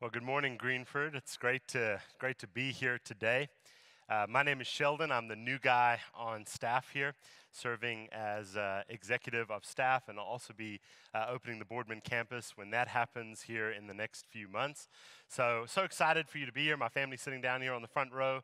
Well, good morning, Greenford. It's great to be here today. My name is Sheldon. I'm the new guy on staff here, serving as executive of staff, and I'll also be opening the Boardman campus when that happens here in the next few months. So excited for you to be here. My family's sitting down here on the front row.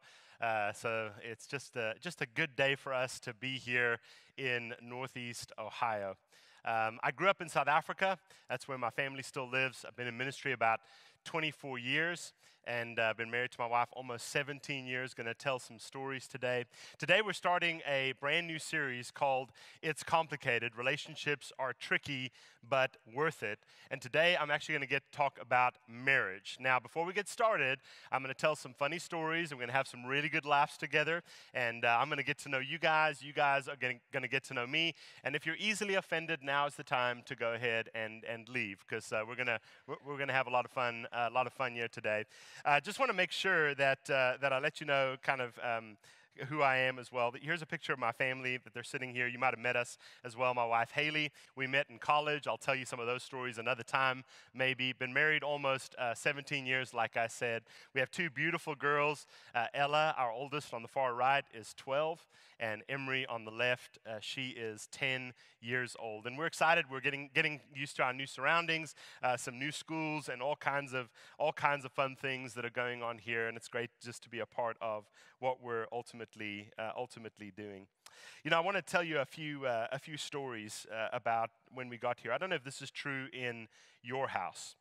So it's just a good day for us to be here in Northeast Ohio. I grew up in South Africa. That's where my family still lives. I've been in ministry about 24 years, and I've been married to my wife almost 17 years. Going to tell some stories today. Today we're starting a brand new series called It's Complicated. Relationships are tricky, but worth it. And today I'm actually going to talk about marriage. Now, before we get started, I'm going to tell some funny stories. We're going to have some really good laughs together, and I'm going to get to know you guys. You guys are going to get to know me. And if you're easily offended, now is the time to go ahead and leave, because we're gonna have a lot of fun here today. Just want to make sure that I let you know kind of who I am as well. Here's a picture of my family that they're sitting here. You might have met us as well. My wife, Haley, we met in college. I'll tell you some of those stories another time, maybe. Been married almost 17 years, like I said. We have two beautiful girls. Ella, our oldest on the far right, is 12, and Emery on the left, she is 10 years old. And we're excited. We're getting used to our new surroundings, some new schools, and all kinds of fun things that are going on here. And it's great just to be a part of what we're ultimately doing. You know, I want to tell you a few stories about when we got here. I don't know if this is true in your house,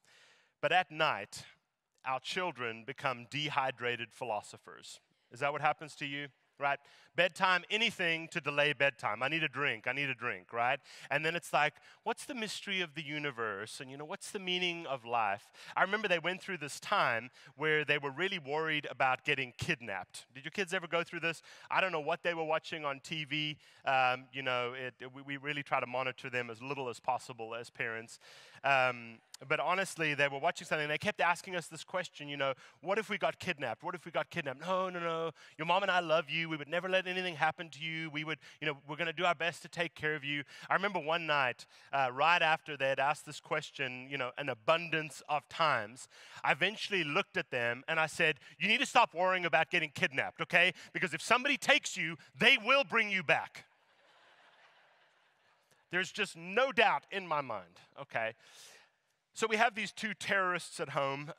but at night, our children become dehydrated philosophers. Is that what happens to you? Right? Bedtime, anything to delay bedtime. I need a drink, right? And then it's like, what's the mystery of the universe? And, what's the meaning of life? I remember they went through this time where they were really worried about getting kidnapped. Did your kids ever go through this? I don't know what they were watching on TV. We really try to monitor them as little as possible as parents. But honestly, they were watching something, and they kept asking us this question, what if we got kidnapped? What if we got kidnapped? No. Your mom and I love you. We would never let anything happen to you. We would, we're going to do our best to take care of you. I remember one night, right after they had asked this question, an abundance of times, I eventually looked at them and I said, you need to stop worrying about getting kidnapped, okay? Because if somebody takes you, they will bring you back. There's just no doubt in my mind, okay? So we have these two terrorists at home.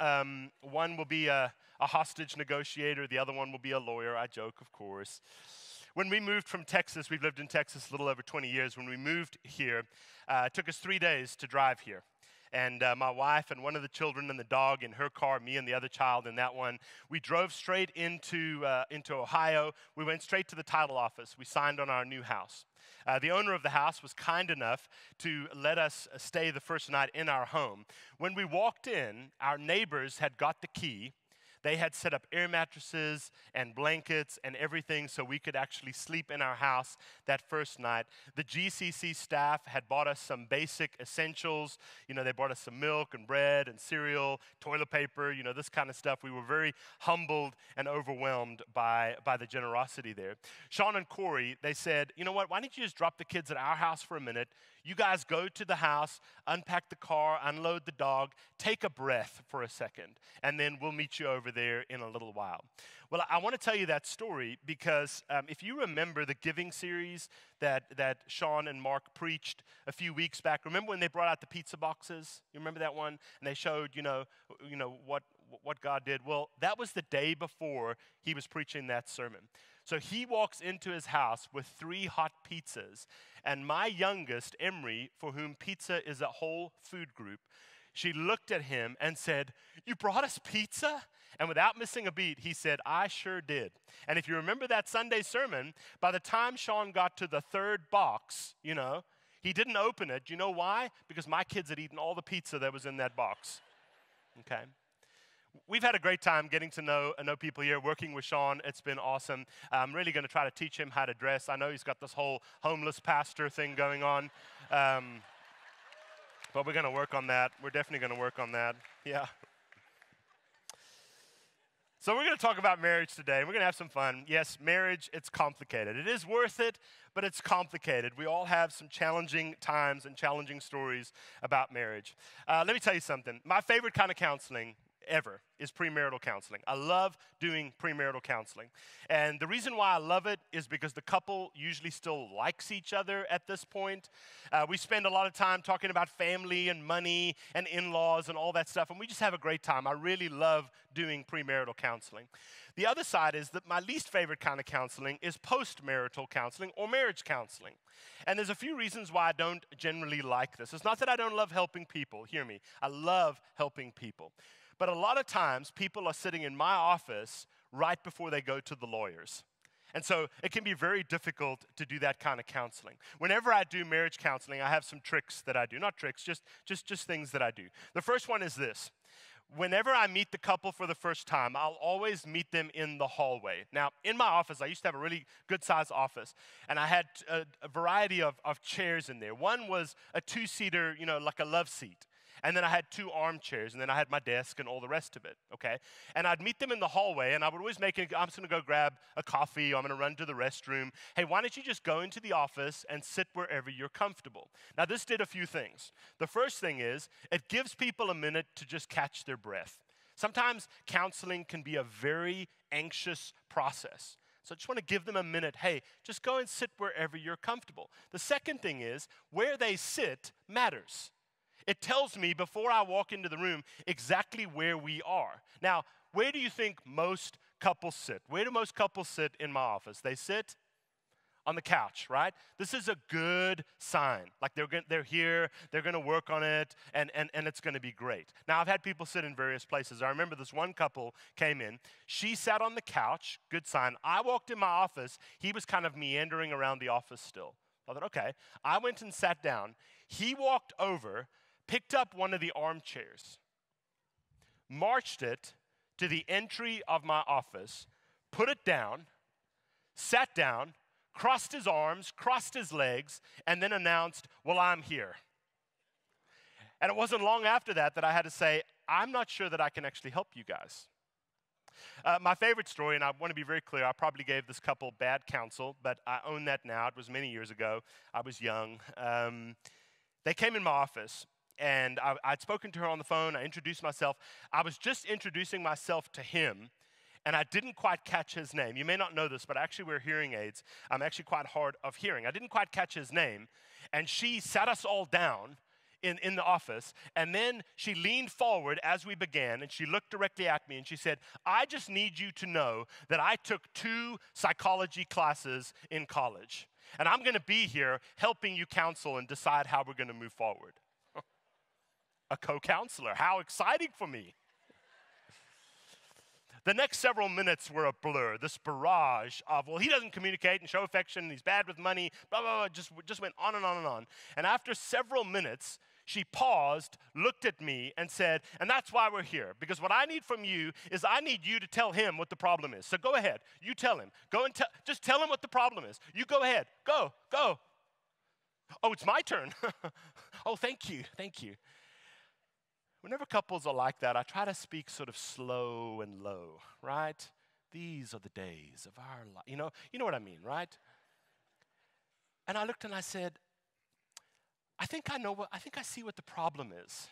One will be a hostage negotiator. The other one will be a lawyer. I joke, of course. When we moved from Texas, we've lived in Texas a little over 20 years. When we moved here, it took us 3 days to drive here. And my wife and one of the children and the dog in her car, me and the other child in that one, we drove straight into Ohio. We went straight to the title office. We signed on our new house. The owner of the house was kind enough to let us stay the first night in our home. When we walked in, our neighbors had got the key. They had set up air mattresses and blankets and everything so we could actually sleep in our house that first night. The GCC staff had bought us some basic essentials. They bought us some milk and bread and cereal, toilet paper, this kind of stuff. We were very humbled and overwhelmed by the generosity there. Sean and Corey, they said, you know what, why don't you just drop the kids at our house for a minute? You guys go to the house, unpack the car, unload the dog, take a breath for a second, and then we'll meet you over there in a little while. Well, I want to tell you that story because if you remember the giving series that Sean and Mark preached a few weeks back, remember when they brought out the pizza boxes? You remember that one? And they showed, what God did. Well, that was the day before he was preaching that sermon. So he walks into his house with 3 hot pizzas, and my youngest, Emery, for whom pizza is a whole food group, she looked at him and said, "You brought us pizza?" And without missing a beat, he said, "I sure did." And if you remember that Sunday sermon, by the time Sean got to the 3rd box, he didn't open it. You know why? Because my kids had eaten all the pizza that was in that box. Okay? We've had a great time getting to know people here, working with Sean. It's been awesome. I'm really going to try to teach him how to dress. I know he's got this whole homeless pastor thing going on. But we're going to work on that. We're definitely going to work on that. Yeah. So we're going to talk about marriage today. We're going to have some fun. Yes, marriage, it's complicated. It is worth it, but it's complicated. We all have some challenging times and challenging stories about marriage. Let me tell you something. My favorite kind of counseling ever is premarital counseling. I love doing premarital counseling. And the reason why I love it is because the couple usually still likes each other at this point. We spend a lot of time talking about family and money and in-laws and all that stuff, and we just have a great time. I really love doing premarital counseling. The other side is that my least favorite kind of counseling is post-marital counseling or marriage counseling. And there's a few reasons why I don't generally like this. It's not that I don't love helping people. Hear me. I love helping people. But a lot of times, people are sitting in my office right before they go to the lawyers. And so it can be very difficult to do that kind of counseling. Whenever I do marriage counseling, I have some tricks that I do. Not tricks, just things that I do. The first one is this. Whenever I meet the couple for the first time, I'll always meet them in the hallway. Now, in my office, I used to have a really good-sized office, and I had a variety of chairs in there. One was a two-seater, like a love seat. And then I had 2 armchairs, and then I had my desk and all the rest of it, okay? And I'd meet them in the hallway, and I would always I'm just going to go grab a coffee, or I'm going to run to the restroom. Hey, why don't you just go into the office and sit wherever you're comfortable? Now, this did a few things. The first thing is, it gives people a minute to just catch their breath. Sometimes counseling can be a very anxious process. So I just want to give them a minute. Hey, just go and sit wherever you're comfortable. The second thing is, where they sit matters. It tells me before I walk into the room exactly where we are. Now, where do you think most couples sit? Where do most couples sit in my office? They sit on the couch, right? This is a good sign. Like they're here, they're going to work on it, and it's going to be great. Now, I've had people sit in various places. I remember this one couple came in. She sat on the couch, good sign. I walked in my office. He was kind of meandering around the office still. I thought, okay. I went and sat down. He walked over, picked up one of the armchairs, marched it to the entry of my office, put it down, sat down, crossed his arms, crossed his legs, and then announced, well, I'm here. And it wasn't long after that I had to say, I'm not sure that I can actually help you guys. My favorite story, and I want to be very clear, I probably gave this couple bad counsel, but I own that now. It was many years ago. I was young. They came in my office. And I'd spoken to her on the phone. I introduced myself. I was just introducing myself to him, and I didn't quite catch his name. You may not know this, but I actually wear hearing aids. I'm actually quite hard of hearing. I didn't quite catch his name, and she sat us all down in the office, and then she leaned forward as we began, and she looked directly at me, and she said, I just need you to know that I took 2 psychology classes in college, and I'm going to be here helping you counsel and decide how we're going to move forward. A co-counselor. How exciting for me. The next several minutes were a blur. This barrage of, well, he doesn't communicate and show affection, he's bad with money, blah, blah, blah, just went on and on and on. And after several minutes, she paused, looked at me, and said, and that's why we're here, because what I need from you is I need you to tell him what the problem is. So go ahead. You tell him. Go and just tell him what the problem is. You go ahead. Go. Oh, it's my turn. Oh, thank you. Whenever couples are like that, I try to speak sort of slow and low, right? These are the days of our life. You know what I mean, right? And I looked and I said, I think I see what the problem is.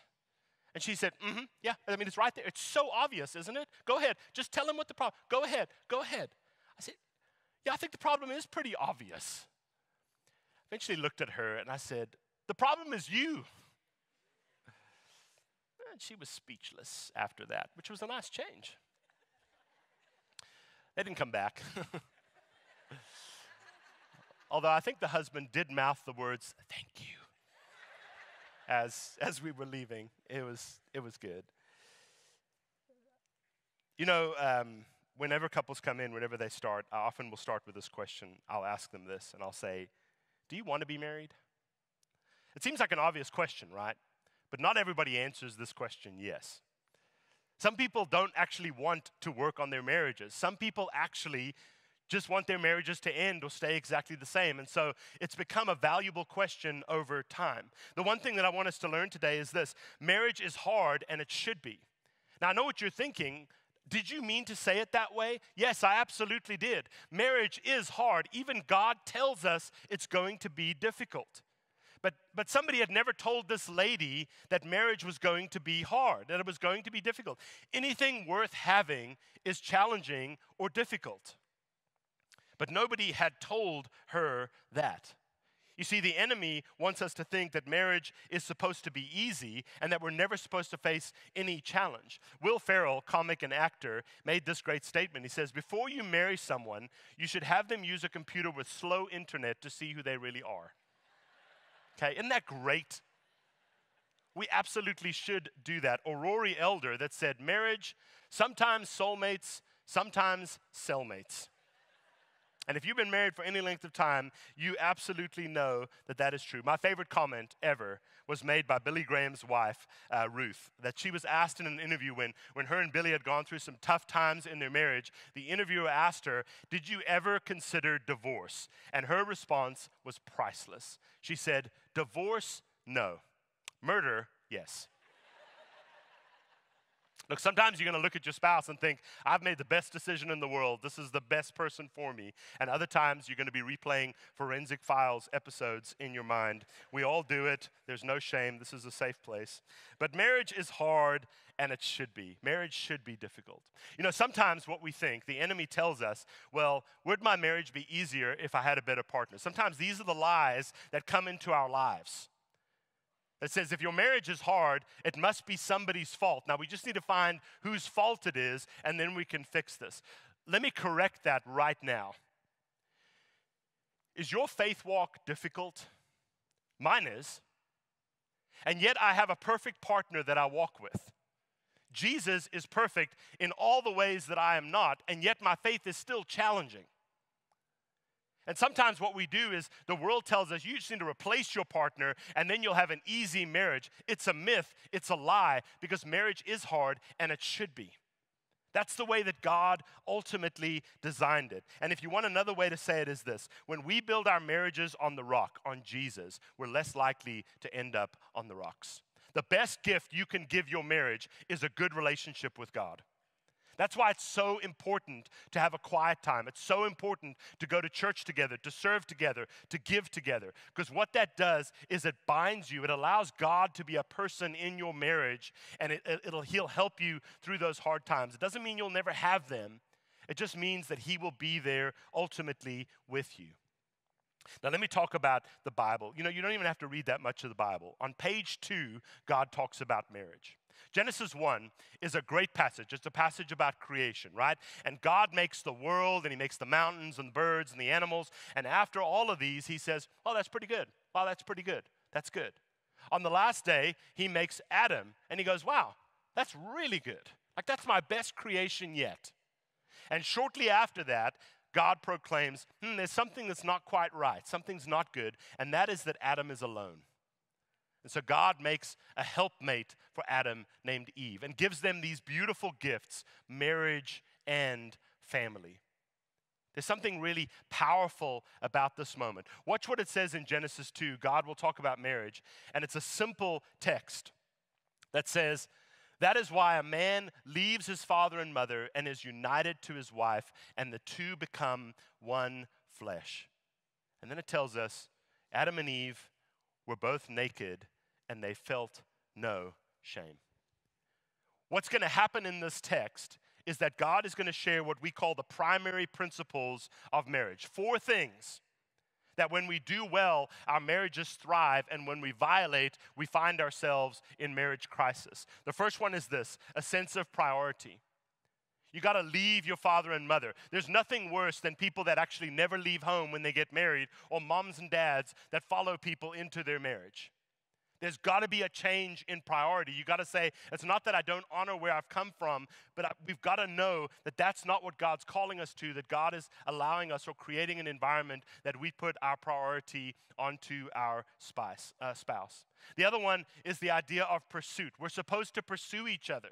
And she said, yeah, I mean, it's right there. It's so obvious, isn't it? Go ahead. Just tell him what the problem. Go ahead. I said, yeah, I think the problem is pretty obvious. Eventually looked at her and I said, the problem is you. And she was speechless after that, which was a nice change. They didn't come back. Although I think the husband did mouth the words, thank you, as we were leaving. It was good. Whenever couples come in, whenever they start, I often will start with this question. I'll ask them this, and I'll say, do you want to be married? It seems like an obvious question, right? But not everybody answers this question yes. Some people don't actually want to work on their marriages. Some people actually just want their marriages to end or stay exactly the same. And so it's become a valuable question over time. The one thing that I want us to learn today is this. Marriage is hard, and it should be. Now, I know what you're thinking. Did you mean to say it that way? Yes, I absolutely did. Marriage is hard. Even God tells us it's going to be difficult. But somebody had never told this lady that marriage was going to be hard, that it was going to be difficult. Anything worth having is challenging or difficult. But nobody had told her that. You see, the enemy wants us to think that marriage is supposed to be easy and that we're never supposed to face any challenge. Will Ferrell, comic and actor, made this great statement. He says, before you marry someone, you should have them use a computer with slow internet to see who they really are. Okay, isn't that great? We absolutely should do that. Or Rory Elder that said, marriage, sometimes soulmates, sometimes cellmates. And if you've been married for any length of time, you absolutely know that that is true. My favorite comment ever was made by Billy Graham's wife, Ruth, that she was asked in an interview when her and Billy had gone through some tough times in their marriage. The interviewer asked her, did you ever consider divorce? And her response was priceless. She said, divorce, no. Murder, yes. Look, sometimes you're going to look at your spouse and think, I've made the best decision in the world. This is the best person for me. And other times you're going to be replaying Forensic Files episodes in your mind. We all do it. There's no shame. This is a safe place. But marriage is hard, and it should be. Marriage should be difficult. You know, sometimes what we think, the enemy tells us, well, would my marriage be easier if I had a better partner? Sometimes these are the lies that come into our lives. It says if your marriage is hard, it must be somebody's fault. Now, we just need to find whose fault it is, and then we can fix this. Let me correct that right now. Is your faith walk difficult? Mine is. And yet I have a perfect partner that I walk with. Jesus is perfect in all the ways that I am not, and yet my faith is still challenging. And sometimes what we do is the world tells us you just need to replace your partner and then you'll have an easy marriage. It's a myth, it's a lie, because marriage is hard and it should be. That's the way that God ultimately designed it. And if you want another way to say it is this: when we build our marriages on the rock, on Jesus, we're less likely to end up on the rocks. The best gift you can give your marriage is a good relationship with God. That's why it's so important to have a quiet time. It's so important to go to church together, to serve together, to give together. Because what that does is it binds you. It allows God to be a person in your marriage, and He'll help you through those hard times. It doesn't mean you'll never have them. It just means that He will be there ultimately with you. Now, let me talk about the Bible. You know, you don't even have to read that much of the Bible. On page 2, God talks about marriage. Genesis 1 is a great passage. It's a passage about creation, right? And God makes the world, and He makes the mountains and the birds and the animals. And after all of these, He says, oh, that's pretty good. Wow, that's pretty good. That's good. On the last day, He makes Adam, and He goes, wow, that's really good. Like, that's my best creation yet. And shortly after that, God proclaims, there's something that's not quite right. Something's not good, and that is that Adam is alone. And so God makes a helpmate for Adam named Eve and gives them these beautiful gifts, marriage and family. There's something really powerful about this moment. Watch what it says in Genesis 2. God will talk about marriage, and it's a simple text that says, that is why a man leaves his father and mother and is united to his wife, and the two become one flesh. And then it tells us Adam and Eve were both naked, and they felt no shame. What's going to happen in this text is that God is going to share what we call the primary principles of marriage. 4 things that when we do well, our marriages thrive, and when we violate, we find ourselves in marriage crisis. The first one is this: a sense of priority. You got to leave your father and mother. There's nothing worse than people that actually never leave home when they get married, or moms and dads that follow people into their marriage. There's got to be a change in priority. You got to say, it's not that I don't honor where I've come from, but we've got to know that that's not what God's calling us to, that God is allowing us or creating an environment that we put our priority onto our spouse. The other one is the idea of pursuit. We're supposed to pursue each other.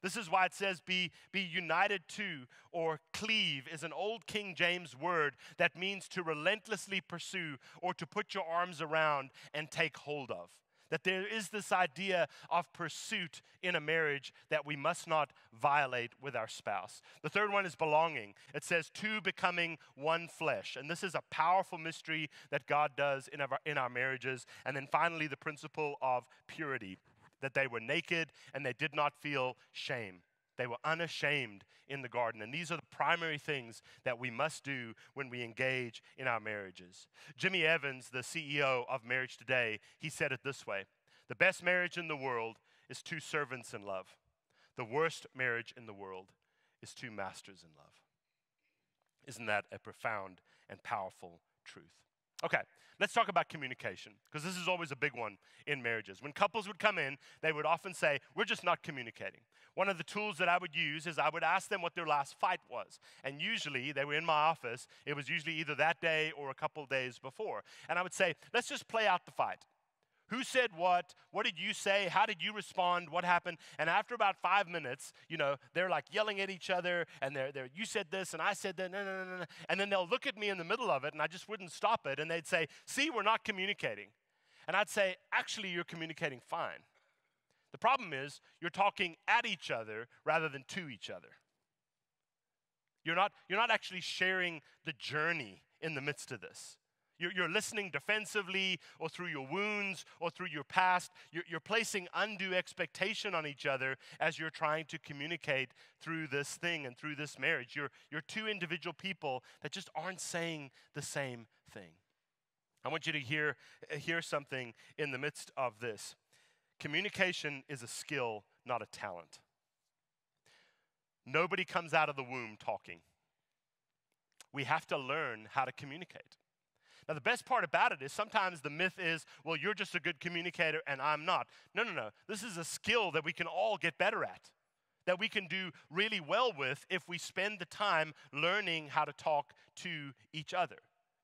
This is why it says be united to, or cleave is an old King James word that means to relentlessly pursue or to put your arms around and take hold of. That there is this idea of pursuit in a marriage that we must not violate with our spouse. The third one is belonging. It says two becoming one flesh. And this is a powerful mystery that God does in our marriages. And then finally, the principle of purity, that they were naked and they did not feel shame. They were unashamed in the garden. And these are the primary things that we must do when we engage in our marriages. Jimmy Evans, the CEO of Marriage Today, he said it this way: the best marriage in the world is two servants in love. The worst marriage in the world is two masters in love. Isn't that a profound and powerful truth? Okay, let's talk about communication, because this is always a big one in marriages. When couples would come in, they would often say, we're just not communicating. One of the tools that I would use is I would ask them what their last fight was. And usually, they were in my office, it was usually either that day or a couple days before. And I would say, let's just play out the fight. Who said what? What did you say? How did you respond? What happened? And after about 5 minutes, they're like yelling at each other, and they're you said this and I said that, no. And then they'll look at me in the middle of it, and I just wouldn't stop it, and they'd say, see, we're not communicating. And I'd say, actually, you're communicating fine. The problem is you're talking at each other rather than to each other. You're not actually sharing the journey in the midst of this. You're listening defensively or through your wounds or through your past. You're placing undue expectation on each other as you're trying to communicate through this thing and through this marriage. You're two individual people that just aren't saying the same thing. I want you to hear something in the midst of this. Communication is a skill, not a talent. Nobody comes out of the womb talking. We have to learn how to communicate. Now, the best part about it is sometimes the myth is, well, you're just a good communicator and I'm not. No. This is a skill that we can all get better at, that we can do really well with if we spend the time learning how to talk to each other.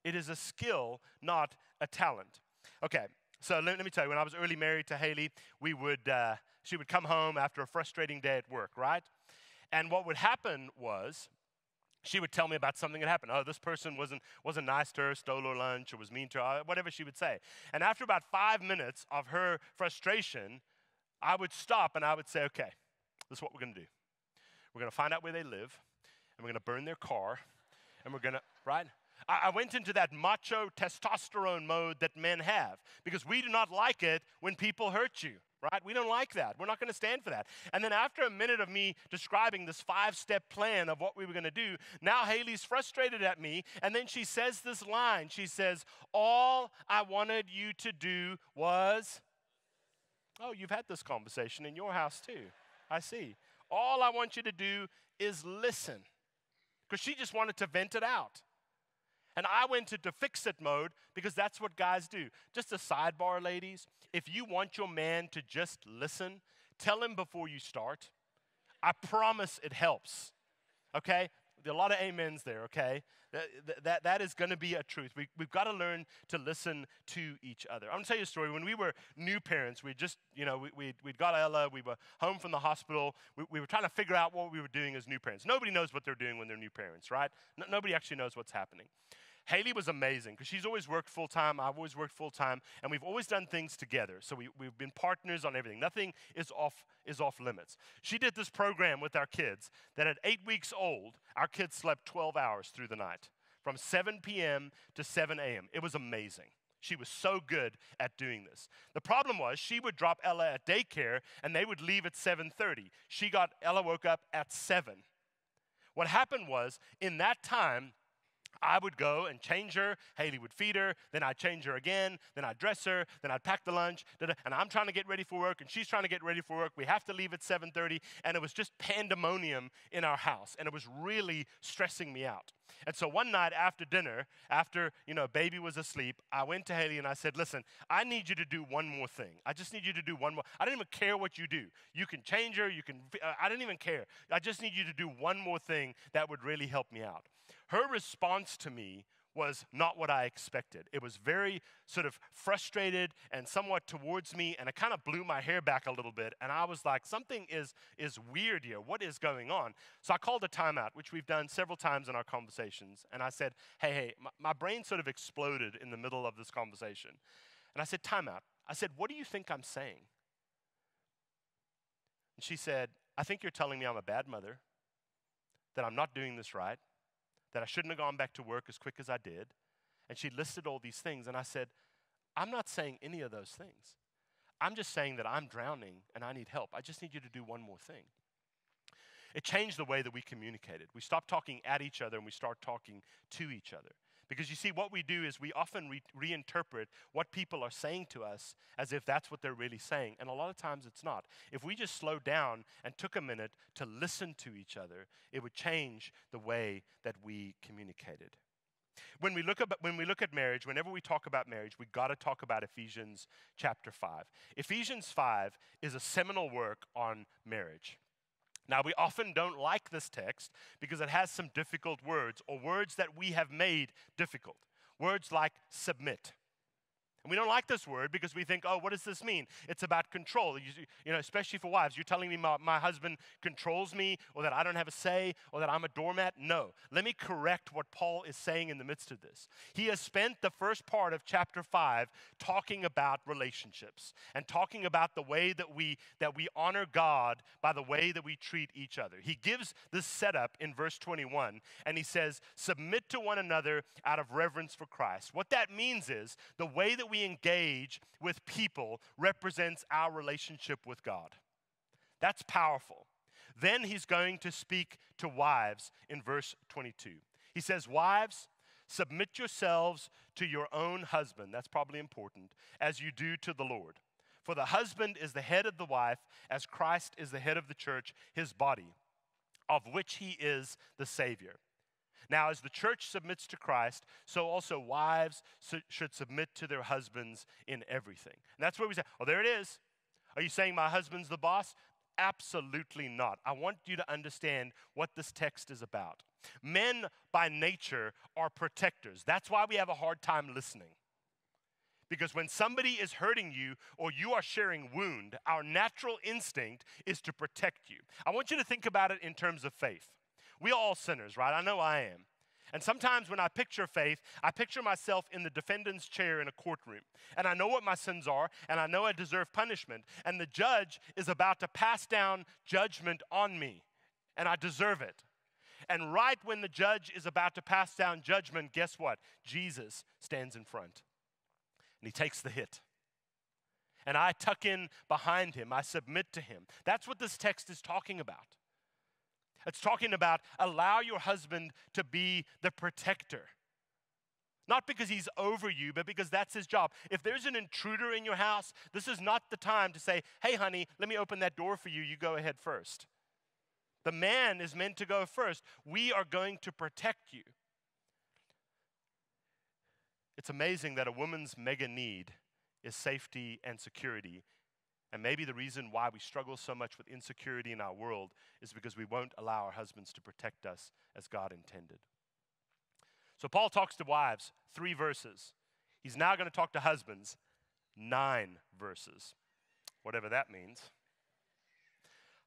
It is a skill, not a talent. Okay, so let me tell you, when I was early married to Haley, she would come home after a frustrating day at work, right? And what would happen was, she would tell me about something that happened. Oh, this person wasn't nice to her, stole her lunch, or was mean to her, whatever she would say. And after about 5 minutes of her frustration, I would stop and I would say, okay, this is what we're going to do. We're going to find out where they live, and we're going to burn their car, and we're going to, right? I went into that macho testosterone mode that men have, because we do not like it when people hurt you. Right? We don't like that. We're not going to stand for that. And then after a minute of me describing this 5-step plan of what we were going to do, now Haley's frustrated at me, and then she says this line. She says, all I wanted you to do was, oh, you've had this conversation in your house too. I see. All I want you to do is listen, because she just wanted to vent it out. And I went into fix-it mode, because that's what guys do. Just a sidebar, ladies. If you want your man to just listen, tell him before you start. I promise it helps, okay? There are a lot of amens there, okay? That is going to be a truth. We've got to learn to listen to each other. I'm going to tell you a story. When we were new parents, we'd got Ella. We were home from the hospital. We were trying to figure out what we were doing as new parents. Nobody knows what they're doing when they're new parents, right? Nobody actually knows what's happening. Haley was amazing, because she's always worked full-time. I've always worked full-time, and we've always done things together. So we've been partners on everything. Nothing is off limits. She did this program with our kids that at 8 weeks old, our kids slept 12 hours through the night, from 7 p.m. to 7 a.m. It was amazing. She was so good at doing this. The problem was she would drop Ella at daycare, and they would leave at 7:30. Ella woke up at 7. What happened was, in that time, I would go and change her. Haley would feed her. Then I'd change her again. Then I'd dress her. Then I'd pack the lunch. And I'm trying to get ready for work, and she's trying to get ready for work. We have to leave at 7:30. And it was just pandemonium in our house. And it was really stressing me out. And so one night after dinner, after, baby was asleep, I went to Haley and I said, listen, I need you to do one more thing. I just need you to do one more. I don't even care what you do. You can change her. I don't even care. I just need you to do one more thing that would really help me out. Her response to me was not what I expected. It was very sort of frustrated and somewhat towards me, and it kind of blew my hair back a little bit, and I was like, something is weird here. What is going on? So I called a timeout, which we've done several times in our conversations, and I said, hey, my brain sort of exploded in the middle of this conversation. And I said, timeout. I said, what do you think I'm saying? And she said, I think you're telling me I'm a bad mother, that I'm not doing this right, that I shouldn't have gone back to work as quick as I did. And she listed all these things. And I said, I'm not saying any of those things. I'm just saying that I'm drowning and I need help. I just need you to do one more thing. It changed the way that we communicated. We stopped talking at each other and we start talking to each other. Because you see, what we do is we often reinterpret what people are saying to us as if that's what they're really saying. And a lot of times it's not. If we just slowed down and took a minute to listen to each other, it would change the way that we communicated. When we look at marriage, whenever we talk about marriage, we got to talk about Ephesians chapter 5. Ephesians 5 is a seminal work on marriage. Now, we often don't like this text because it has some difficult words or words that we have made difficult. Words like submit. And we don't like this word because we think, oh, what does this mean? It's about control. You know, especially for wives. You're telling me my husband controls me or that I don't have a say or that I'm a doormat? No. Let me correct what Paul is saying in the midst of this. He has spent the first part of chapter 5 talking about relationships and talking about the way that we honor God by the way that we treat each other. He gives this setup in verse 21 and he says, submit to one another out of reverence for Christ. What that means is the way that we engage with people represents our relationship with God. That's powerful. Then he's going to speak to wives in verse 22. He says, wives, submit yourselves to your own husband. That's probably important, as you do to the Lord. For the husband is the head of the wife, as Christ is the head of the church, his body, of which he is the Savior. Now, as the church submits to Christ, so also wives should submit to their husbands in everything. And that's what we say, oh, there it is. Are you saying my husband's the boss? Absolutely not. I want you to understand what this text is about. Men, by nature, are protectors. That's why we have a hard time listening. Because when somebody is hurting you or you are sharing wound, our natural instinct is to protect you. I want you to think about it in terms of faith. We are all sinners, right? I know I am. And sometimes when I picture faith, I picture myself in the defendant's chair in a courtroom. And I know what my sins are, and I know I deserve punishment. And the judge is about to pass down judgment on me, and I deserve it. And right when the judge is about to pass down judgment, guess what? Jesus stands in front, and he takes the hit. And I tuck in behind him. I submit to him. That's what this text is talking about. It's talking about allow your husband to be the protector. Not because he's over you, but because that's his job. If there's an intruder in your house, this is not the time to say, hey, honey, let me open that door for you. You go ahead first. The man is meant to go first. We are going to protect you. It's amazing that a woman's mega need is safety and security. And maybe the reason why we struggle so much with insecurity in our world is because we won't allow our husbands to protect us as God intended. So Paul talks to wives, 3 verses. He's now going to talk to husbands, 9 verses, whatever that means.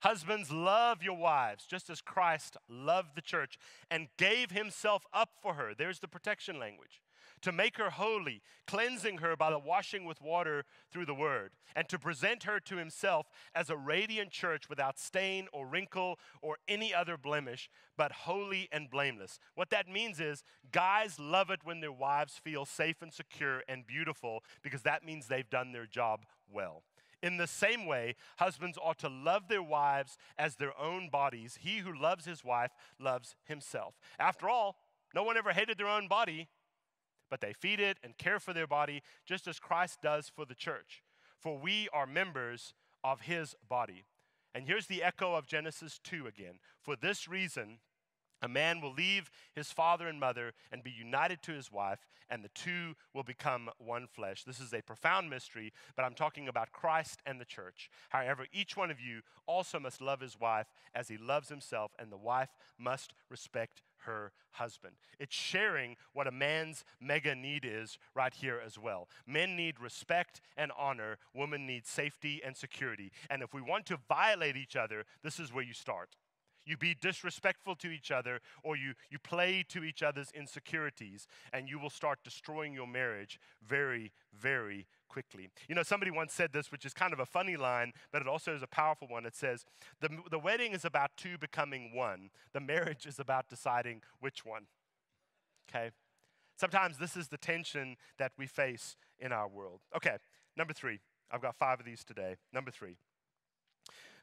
Husbands, love your wives, just as Christ loved the church and gave himself up for her. There's the protection language. To make her holy, cleansing her by the washing with water through the word, and to present her to himself as a radiant church without stain or wrinkle or any other blemish, but holy and blameless. What that means is guys love it when their wives feel safe and secure and beautiful because that means they've done their job well. In the same way, husbands ought to love their wives as their own bodies. He who loves his wife loves himself. After all, no one ever hated their own body, but they feed it and care for their body just as Christ does for the church. For we are members of his body. And here's the echo of Genesis 2 again. For this reason, a man will leave his father and mother and be united to his wife, and the two will become one flesh. This is a profound mystery, but I'm talking about Christ and the church. However, each one of you also must love his wife as he loves himself, and the wife must respect her husband. It's sharing what a man's mega need is right here as well. Men need respect and honor. Women need safety and security. And if we want to violate each other, this is where you start. You be disrespectful to each other, or you play to each other's insecurities, and you will start destroying your marriage very, very quickly. You know, somebody once said this, which is kind of a funny line, but it also is a powerful one. It says, the wedding is about two becoming one. The marriage is about deciding which one. Okay? Sometimes this is the tension that we face in our world. Okay, number 3. I've got 5 of these today. Number 3.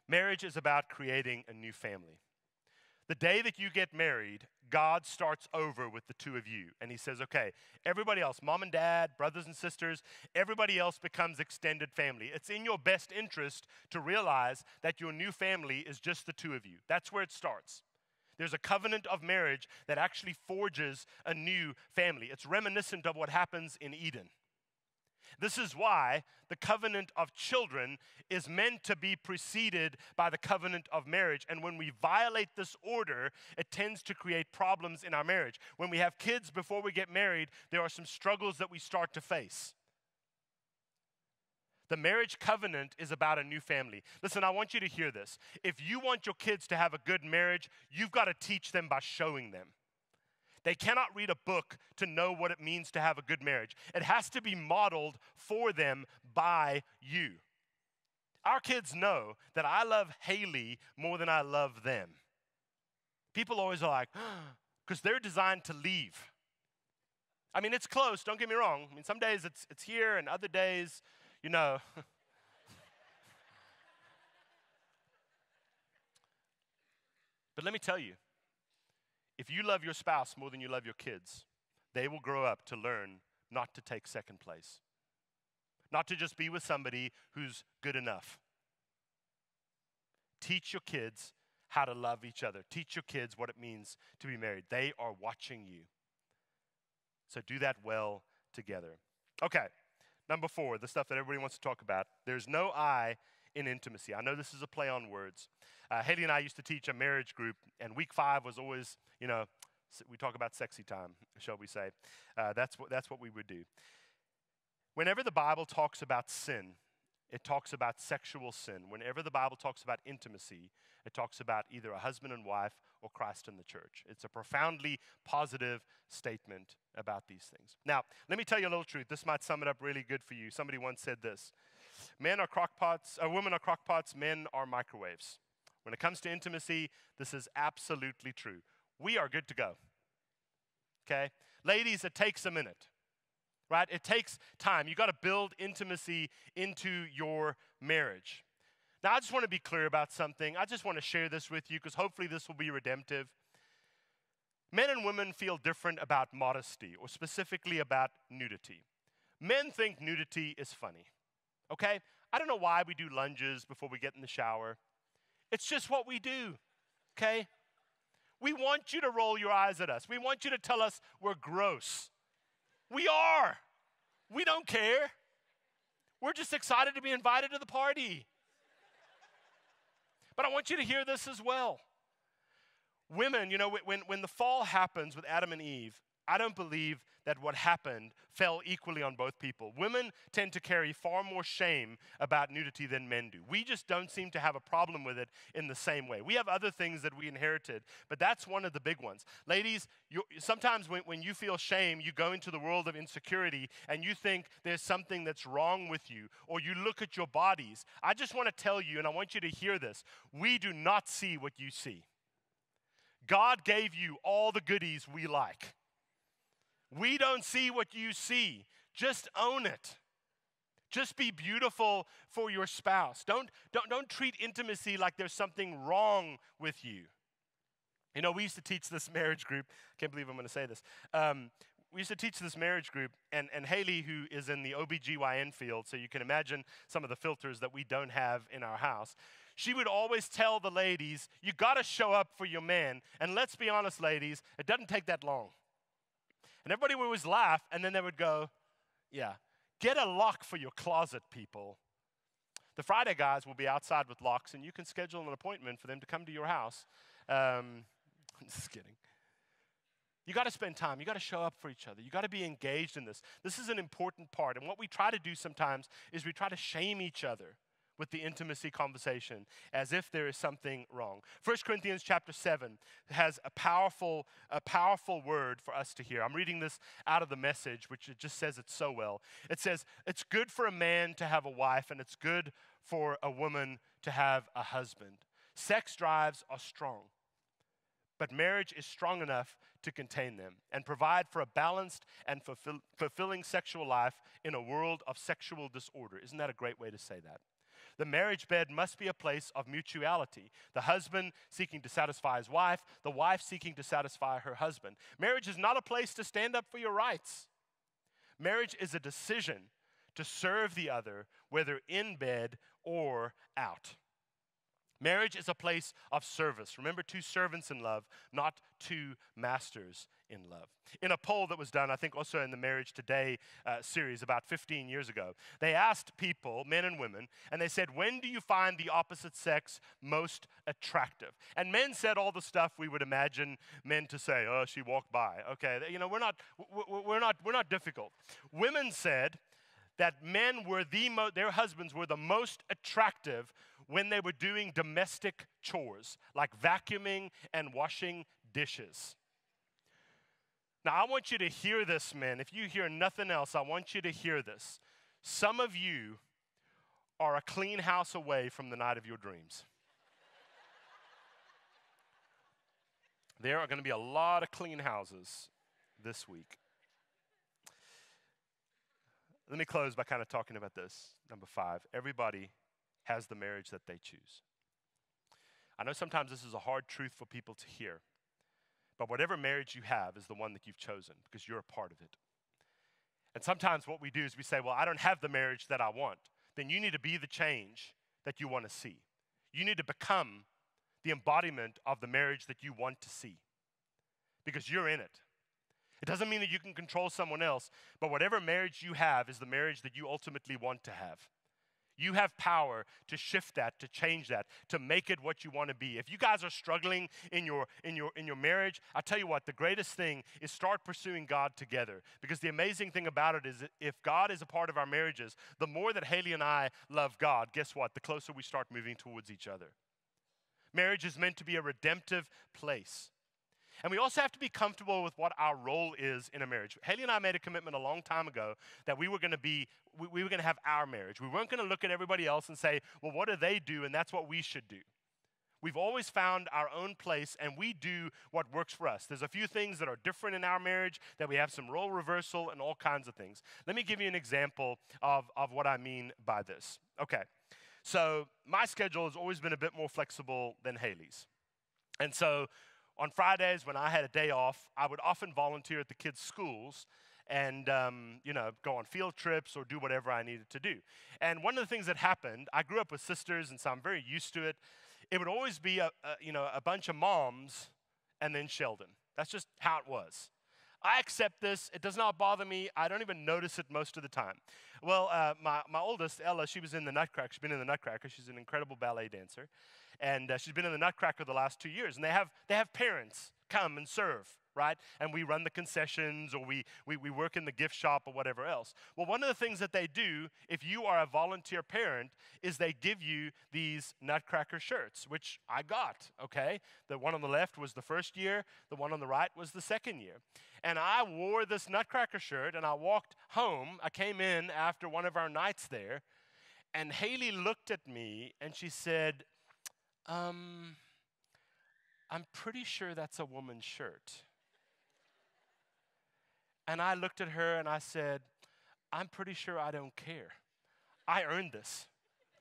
Marriage is about creating a new family. The day that you get married, God starts over with the two of you. And he says, okay, everybody else, mom and dad, brothers and sisters, everybody else becomes extended family. It's in your best interest to realize that your new family is just the two of you. That's where it starts. There's a covenant of marriage that actually forges a new family. It's reminiscent of what happens in Eden. This is why the covenant of children is meant to be preceded by the covenant of marriage. And when we violate this order, it tends to create problems in our marriage. When we have kids before we get married, there are some struggles that we start to face. The marriage covenant is about a new family. Listen, I want you to hear this. If you want your kids to have a good marriage, you've got to teach them by showing them. They cannot read a book to know what it means to have a good marriage. It has to be modeled for them by you. Our kids know that I love Haley more than I love them. People always are like, because they're designed to leave. I mean, it's close, don't get me wrong. I mean, some days it's here and other days, you know. But let me tell you, if you love your spouse more than you love your kids, they will grow up to learn not to take second place. Not to just be with somebody who's good enough. Teach your kids how to love each other. Teach your kids what it means to be married. They are watching you. So do that well together. Okay, number 4, the stuff that everybody wants to talk about. There's no I in intimacy. I know this is a play on words. Haley and I used to teach a marriage group, and week 5 was always, you know, we talk about sexy time, shall we say. That's what we would do. Whenever the Bible talks about sin, it talks about sexual sin. Whenever the Bible talks about intimacy, it talks about either a husband and wife or Christ and the church. It's a profoundly positive statement about these things. Now, let me tell you a little truth. This might sum it up really good for you. Somebody once said this. Women are crockpots, men are microwaves. When it comes to intimacy, this is absolutely true. We are good to go. Okay? Ladies, it takes a minute. Right? It takes time. You got to build intimacy into your marriage. Now, I just want to be clear about something. I just want to share this with you because hopefully this will be redemptive. Men and women feel different about modesty, or specifically about nudity. Men think nudity is funny. Okay? I don't know why we do lunges before we get in the shower. It's just what we do. Okay? We want you to roll your eyes at us. We want you to tell us we're gross. We are. We don't care. We're just excited to be invited to the party. But I want you to hear this as well. Women, you know, when the fall happens with Adam and Eve, I don't believe that what happened fell equally on both people. Women tend to carry far more shame about nudity than men do. We just don't seem to have a problem with it in the same way. We have other things that we inherited, but that's one of the big ones. Ladies, sometimes when you feel shame, you go into the world of insecurity and you think there's something that's wrong with you, or you look at your bodies. I just want to tell you, and I want you to hear this, we do not see what you see. God gave you all the goodies we like. We don't see what you see. Just own it. Just be beautiful for your spouse. Don't treat intimacy like there's something wrong with you. You know, we used to teach this marriage group. I can't believe I'm going to say this. We used to teach this marriage group, and Haley, who is in the OBGYN field, so you can imagine some of the filters that we don't have in our house, she would always tell the ladies, you got to show up for your man. And let's be honest, ladies, it doesn't take that long. And everybody would always laugh, and then they would go, yeah, get a lock for your closet, people. The Friday guys will be outside with locks, and you can schedule an appointment for them to come to your house. I'm just kidding. You got to spend time. You got to show up for each other. You got to be engaged in this. This is an important part. And what we try to do sometimes is we try to shame each other with the intimacy conversation as if there is something wrong. 1 Corinthians chapter 7 has a powerful word for us to hear. I'm reading this out of the Message, which it just says it so well. It says, it's good for a man to have a wife, and it's good for a woman to have a husband. Sex drives are strong, but marriage is strong enough to contain them and provide for a balanced and fulfilling sexual life in a world of sexual disorder. Isn't that a great way to say that? The marriage bed must be a place of mutuality. The husband seeking to satisfy his wife, the wife seeking to satisfy her husband. Marriage is not a place to stand up for your rights. Marriage is a decision to serve the other, whether in bed or out. Marriage is a place of service. Remember, 2 servants in love, not 2 masters in love. In a poll that was done, I think also in the Marriage Today series about 15 years ago, they asked people, men and women, and they said, when do you find the opposite sex most attractive? And men said all the stuff we would imagine men to say. Oh, she walked by. Okay, we're not difficult. Women said that men were their husbands were the most attractive when they were doing domestic chores, like vacuuming and washing dishes. Now, I want you to hear this, men. If you hear nothing else, I want you to hear this. Some of you are a clean house away from the night of your dreams. There are going to be a lot of clean houses this week. Let me close by kind of talking about this. Number 5, everybody has the marriage that they choose. I know sometimes this is a hard truth for people to hear, but whatever marriage you have is the one that you've chosen because you're a part of it. And sometimes what we do is we say, well, I don't have the marriage that I want. Then you need to be the change that you want to see. You need to become the embodiment of the marriage that you want to see because you're in it. It doesn't mean that you can control someone else, but whatever marriage you have is the marriage that you ultimately want to have. You have power to shift that, to change that, to make it what you want to be. If you guys are struggling in your marriage, I tell you what, the greatest thing is start pursuing God together. Because the amazing thing about it is that if God is a part of our marriages, the more that Haley and I love God, guess what? The closer we start moving towards each other. Marriage is meant to be a redemptive place. And we also have to be comfortable with what our role is in a marriage. Haley and I made a commitment a long time ago that we were going to have our marriage. We weren't going to look at everybody else and say, well, what do they do? And that's what we should do. We've always found our own place, and we do what works for us. There's a few things that are different in our marriage, that we have some role reversal and all kinds of things. Let me give you an example of what I mean by this. Okay, so my schedule has always been a bit more flexible than Haley's. And so on Fridays, when I had a day off, I would often volunteer at the kids' schools and, go on field trips or do whatever I needed to do. And one of the things that happened, I grew up with sisters, and so I'm very used to it. It would always be a bunch of moms and then Sheldon. That's just how it was. I accept this. It does not bother me. I don't even notice it most of the time. Well, my oldest, Ella, she was in the Nutcracker. She's been in the Nutcracker. She's an incredible ballet dancer. And she's been in the Nutcracker the last 2 years. And they have parents come and serve, right? And we run the concessions, or we work in the gift shop or whatever else. Well, one of the things that they do, if you are a volunteer parent, is they give you these Nutcracker shirts, which I got, okay? The one on the left was the first year. The one on the right was the second year. And I wore this Nutcracker shirt, and I walked home. I came in after one of our nights there, and Haley looked at me, and she said, I'm pretty sure that's a woman's shirt. And I looked at her and I said, I'm pretty sure I don't care. I earned this.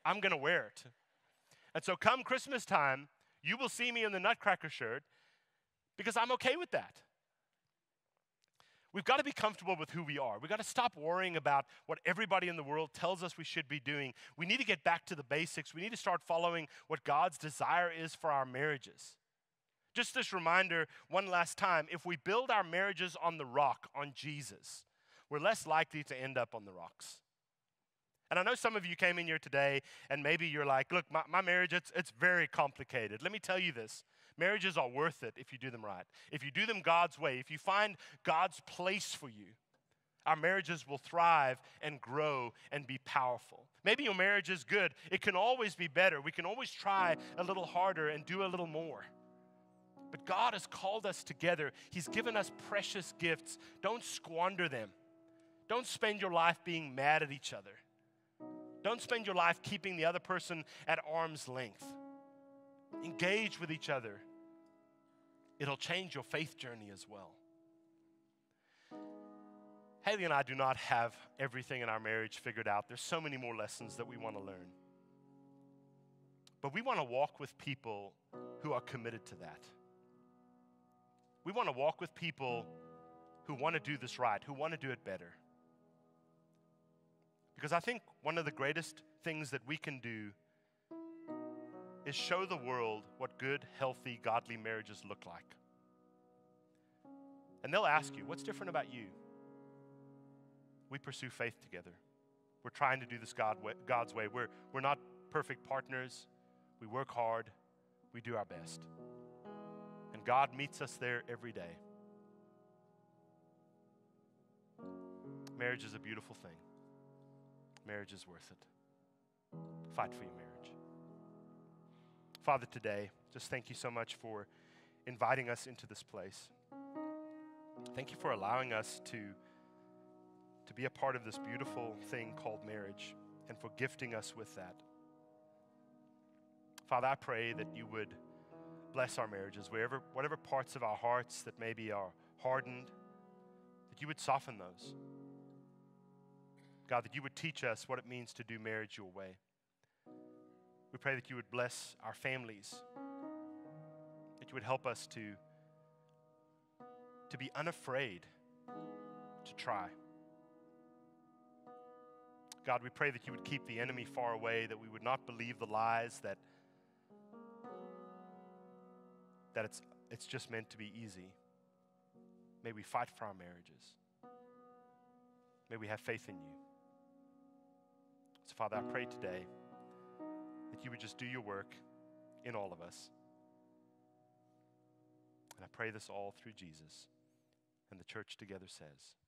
I'm going to wear it. And so come Christmas time, you will see me in the Nutcracker shirt because I'm okay with that. We've got to be comfortable with who we are. We've got to stop worrying about what everybody in the world tells us we should be doing. We need to get back to the basics. We need to start following what God's desire is for our marriages. Just this reminder, one last time, if we build our marriages on the rock, on Jesus, we're less likely to end up on the rocks. And I know some of you came in here today and maybe you're like, look, my marriage, it's very complicated. Let me tell you this. Marriages are worth it if you do them right. If you do them God's way, if you find God's place for you. Our marriages will thrive and grow and be powerful. Maybe your marriage is good. It can always be better. We can always try a little harder and do a little more. But God has called us together. He's given us precious gifts. Don't squander them. Don't spend your life being mad at each other. Don't spend your life keeping the other person at arm's length. Engage with each other. It'll change your faith journey as well. Haley and I do not have everything in our marriage figured out. There's so many more lessons that we want to learn. But we want to walk with people who are committed to that. We want to walk with people who want to do this right, who want to do it better. Because I think one of the greatest things that we can do is show the world what good, healthy, godly marriages look like. And they'll ask you, what's different about you? We pursue faith together. We're trying to do this God's way. We're not perfect partners. We work hard. We do our best. And God meets us there every day. Marriage is a beautiful thing. Marriage is worth it. Fight for your marriage. Father, today, just thank you so much for inviting us into this place. Thank you for allowing us to be a part of this beautiful thing called marriage and for gifting us with that. Father, I pray that you would bless our marriages, whatever parts of our hearts that maybe are hardened, that you would soften those. God, that you would teach us what it means to do marriage your way. We pray that you would bless our families, that you would help us to be unafraid to try. God, we pray that you would keep the enemy far away, that we would not believe the lies that it's just meant to be easy. May we fight for our marriages. May we have faith in you. So, Father, I pray today that you would just do your work in all of us. And I pray this all through Jesus. And the church together says,